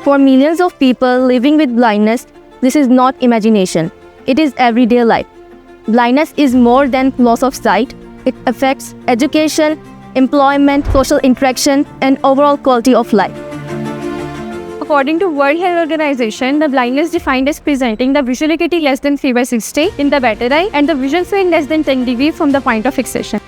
For millions of people living with blindness, this is not imagination. It is everyday life. Blindness is more than loss of sight. It affects education, employment, social interaction, and overall quality of life. According to World Health Organization, the blindness defined as presenting the visual acuity less than 3/60 in the better eye and the vision field less than 10 degrees from the point of fixation.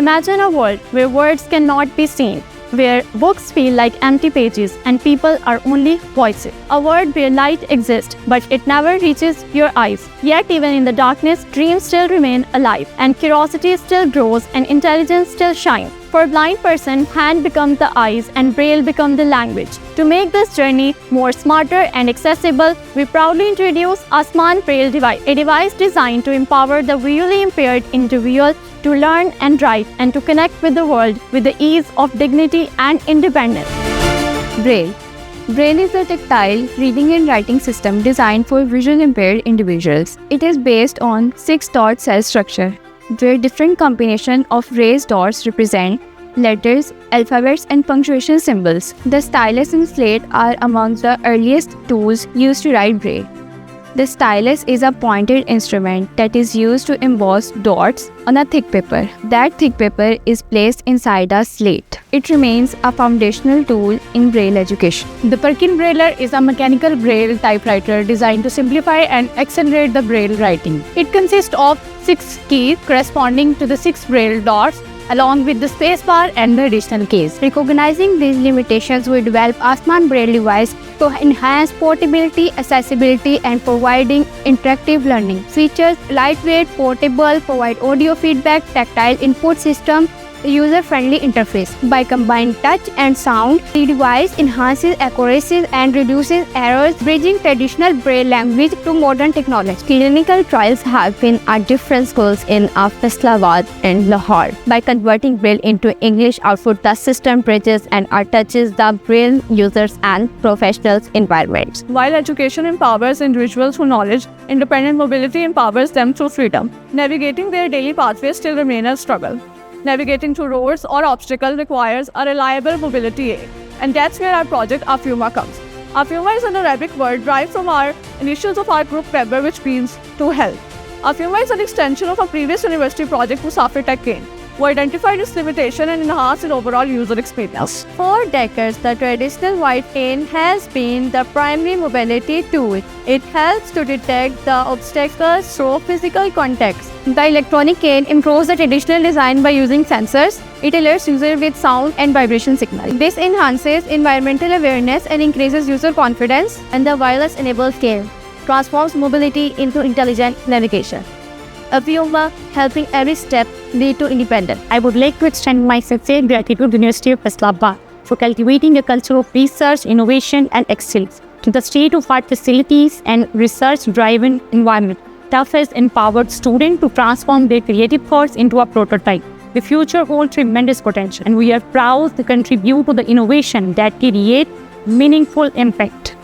Imagine a world where words cannot be seen, where books feel like empty pages and people are only voices. A world where light exists, but it never reaches your eyes. Yet even in the darkness, dreams still remain alive, and curiosity still grows, and intelligence still shines. For a blind person, hand becomes the eyes and braille becomes the language. To make this journey more smarter and accessible, we proudly introduce Asman Braille device, a device designed to empower the visually impaired individual to learn and write and to connect with the world with the ease of dignity and independence. Braille. Braille is a tactile reading and writing system designed for visually impaired individuals. It is based on 6-dot cell structure, where different combinations of raised dots represent letters, alphabets, and punctuation symbols. The stylus and slate are among the earliest tools used to write Braille. The stylus is a pointed instrument that is used to emboss dots on a thick paper. That thick paper is placed inside a slate. It remains a foundational tool in Braille education. The Perkin Brailler is a mechanical Braille typewriter designed to simplify and accelerate the Braille writing. It consists of 6 keys corresponding to the 6 Braille dots, along with the spacebar and the additional keys. Recognizing these limitations, we developed Asman Braille device to enhance portability, accessibility, and providing interactive learning. Features lightweight, portable, provide audio feedback, tactile input system, user-friendly interface. By combining touch and sound, the device enhances accuracy and reduces errors, bridging traditional Braille language to modern technology. Clinical trials have been at different schools in Faisalabad and Lahore. By converting Braille into English output, the system bridges and touches the Braille users and professionals' environments. While education empowers individuals through knowledge, independent mobility empowers them through freedom. Navigating their daily pathways still remains a struggle. Navigating through roads or obstacles requires a reliable mobility aid, and that's where our project Afuma comes. Afuma is an Arabic word derived from our initials of our group member, which means to help. Afuma is an extension of a previous university project, Musafir Tech Cane, who identified its limitation and enhanced its overall user experience. For decades, the traditional white cane has been the primary mobility tool. It helps to detect the obstacles through physical context. The electronic cane improves the traditional design by using sensors. It alerts users with sound and vibration signals. This enhances environmental awareness and increases user confidence. And the wireless enabled cane transforms mobility into intelligent navigation. Afuma helping every step lead to independence. I would like to extend my sincere gratitude to the University of Faisalabad for cultivating a culture of research, innovation, and excellence. To the state-of-art facilities and research-driven environment that has empowered students to transform their creative thoughts into a prototype. The future holds tremendous potential, and we are proud to contribute to the innovation that create meaningful impact.